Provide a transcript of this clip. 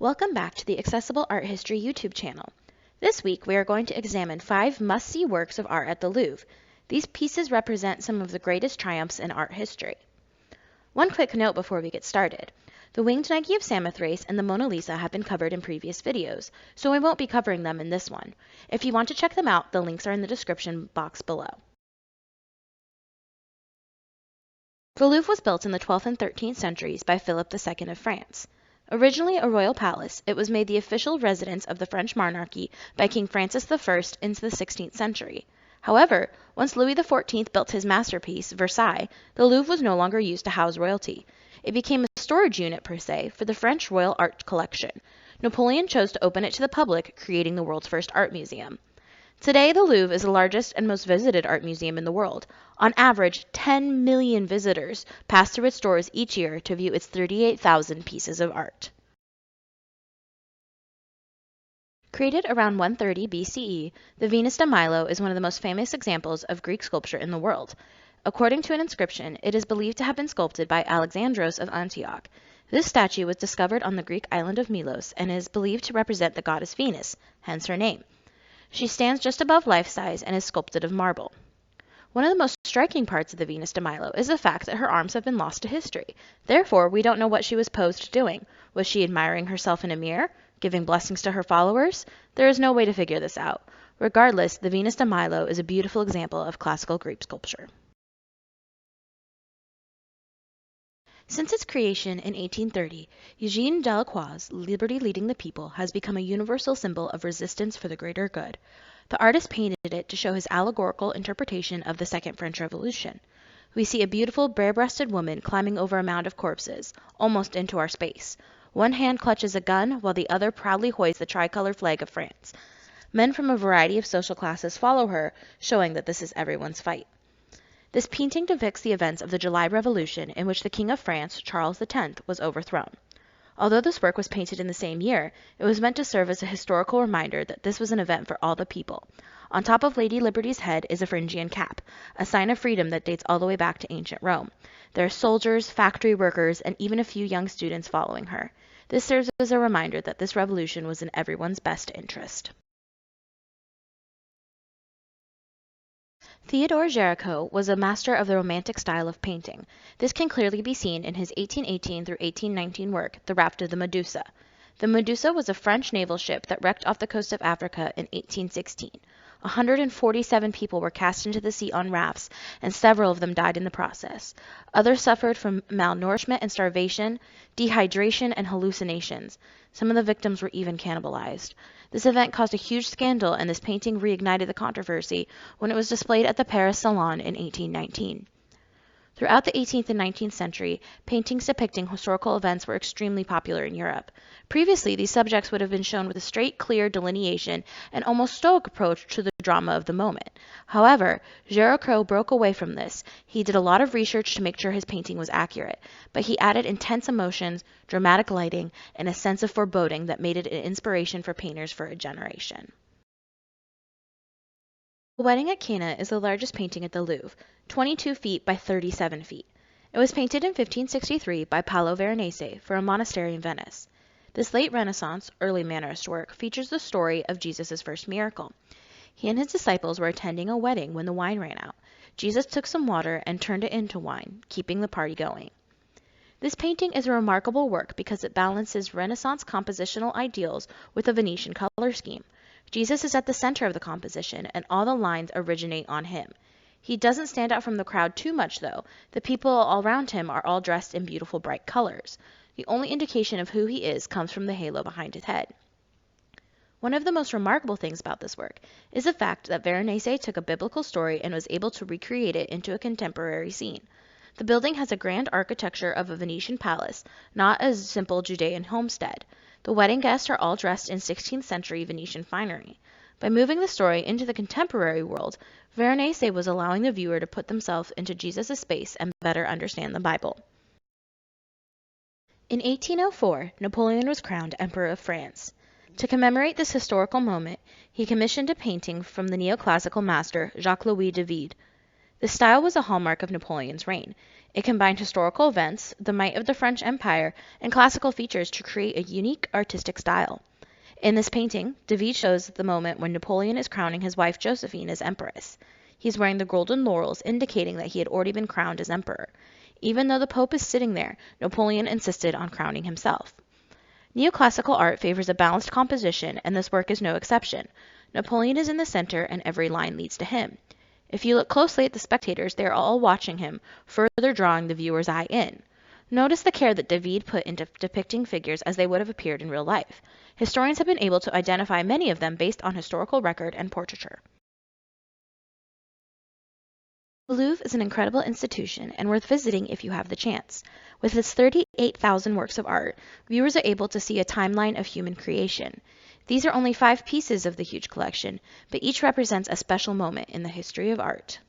Welcome back to the Accessible Art History YouTube channel. This week we are going to examine 5 must-see works of art at the Louvre. These pieces represent some of the greatest triumphs in art history. One quick note before we get started. The Winged Nike of Samothrace and the Mona Lisa have been covered in previous videos, so we won't be covering them in this one. If you want to check them out, the links are in the description box below. The Louvre was built in the 12th and 13th centuries by Philip II of France. Originally a royal palace, it was made the official residence of the French monarchy by King Francis I into the 16th century. However, once Louis XIV built his masterpiece, Versailles, the Louvre was no longer used to house royalty. It became a storage unit, per se, for the French royal art collection. Napoleon chose to open it to the public, creating the world's first art museum. Today, the Louvre is the largest and most visited art museum in the world. On average, 10 million visitors pass through its doors each year to view its 38,000 pieces of art. Created around 130 BCE, the Venus de Milo is one of the most famous examples of Greek sculpture in the world. According to an inscription, it is believed to have been sculpted by Alexandros of Antioch. This statue was discovered on the Greek island of Milos and is believed to represent the goddess Venus, hence her name. She stands just above life size and is sculpted of marble. One of the most striking parts of the Venus de Milo is the fact that her arms have been lost to history. Therefore, we don't know what she was posed doing. Was she admiring herself in a mirror? Giving blessings to her followers? There is no way to figure this out. Regardless, the Venus de Milo is a beautiful example of classical Greek sculpture. Since its creation in 1830, Eugène Delacroix's Liberty Leading the People has become a universal symbol of resistance for the greater good. The artist painted it to show his allegorical interpretation of the Second French Revolution. We see a beautiful, bare-breasted woman climbing over a mound of corpses, almost into our space. One hand clutches a gun, while the other proudly hoists the tricolor flag of France. Men from a variety of social classes follow her, showing that this is everyone's fight. This painting depicts the events of the July Revolution in which the King of France, Charles X, was overthrown. Although this work was painted in the same year, it was meant to serve as a historical reminder that this was an event for all the people. On top of Lady Liberty's head is a Phrygian cap, a sign of freedom that dates all the way back to ancient Rome. There are soldiers, factory workers, and even a few young students following her. This serves as a reminder that this revolution was in everyone's best interest. Theodore Géricault was a master of the Romantic style of painting. This can clearly be seen in his 1818 through 1819 work, The Raft of the Medusa. The Medusa was a French naval ship that wrecked off the coast of Africa in 1816. 147 people were cast into the sea on rafts, and several of them died in the process. Others suffered from malnourishment and starvation, dehydration, and hallucinations. Some of the victims were even cannibalized. This event caused a huge scandal, and this painting reignited the controversy when it was displayed at the Paris Salon in 1819. Throughout the 18th and 19th century, paintings depicting historical events were extremely popular in Europe. Previously, these subjects would have been shown with a straight, clear delineation and almost stoic approach to the drama of the moment. However, Géricault broke away from this. He did a lot of research to make sure his painting was accurate, but he added intense emotions, dramatic lighting, and a sense of foreboding that made it an inspiration for painters for a generation. The Wedding at Cana is the largest painting at the Louvre, 22 feet by 37 feet. It was painted in 1563 by Paolo Veronese for a monastery in Venice. This late Renaissance, early Mannerist work features the story of Jesus' first miracle. He and his disciples were attending a wedding when the wine ran out. Jesus took some water and turned it into wine, keeping the party going. This painting is a remarkable work because it balances Renaissance compositional ideals with a Venetian color scheme. Jesus is at the center of the composition, and all the lines originate on him. He doesn't stand out from the crowd too much, though. The people all around him are all dressed in beautiful bright colors. The only indication of who he is comes from the halo behind his head. One of the most remarkable things about this work is the fact that Veronese took a biblical story and was able to recreate it into a contemporary scene. The building has a grand architecture of a Venetian palace, not a simple Judean homestead. The wedding guests are all dressed in 16th century Venetian finery. By moving the story into the contemporary world, Veronese was allowing the viewer to put themselves into Jesus' space and better understand the Bible. In 1804, Napoleon was crowned Emperor of France. To commemorate this historical moment, he commissioned a painting from the neoclassical master Jacques-Louis David. The style was a hallmark of Napoleon's reign. It combined historical events, the might of the French Empire, and classical features to create a unique artistic style. In this painting, David shows the moment when Napoleon is crowning his wife Josephine as empress. He's wearing the golden laurels, indicating that he had already been crowned as emperor. Even though the Pope is sitting there, Napoleon insisted on crowning himself. Neoclassical art favors a balanced composition, and this work is no exception. Napoleon is in the center, and every line leads to him. If you look closely at the spectators, they are all watching him, further drawing the viewer's eye in. Notice the care that David put into depicting figures as they would have appeared in real life. Historians have been able to identify many of them based on historical record and portraiture. The Louvre is an incredible institution and worth visiting if you have the chance. With its 38,000 works of art, viewers are able to see a timeline of human creation. These are only 5 pieces of the huge collection, but each represents a special moment in the history of art.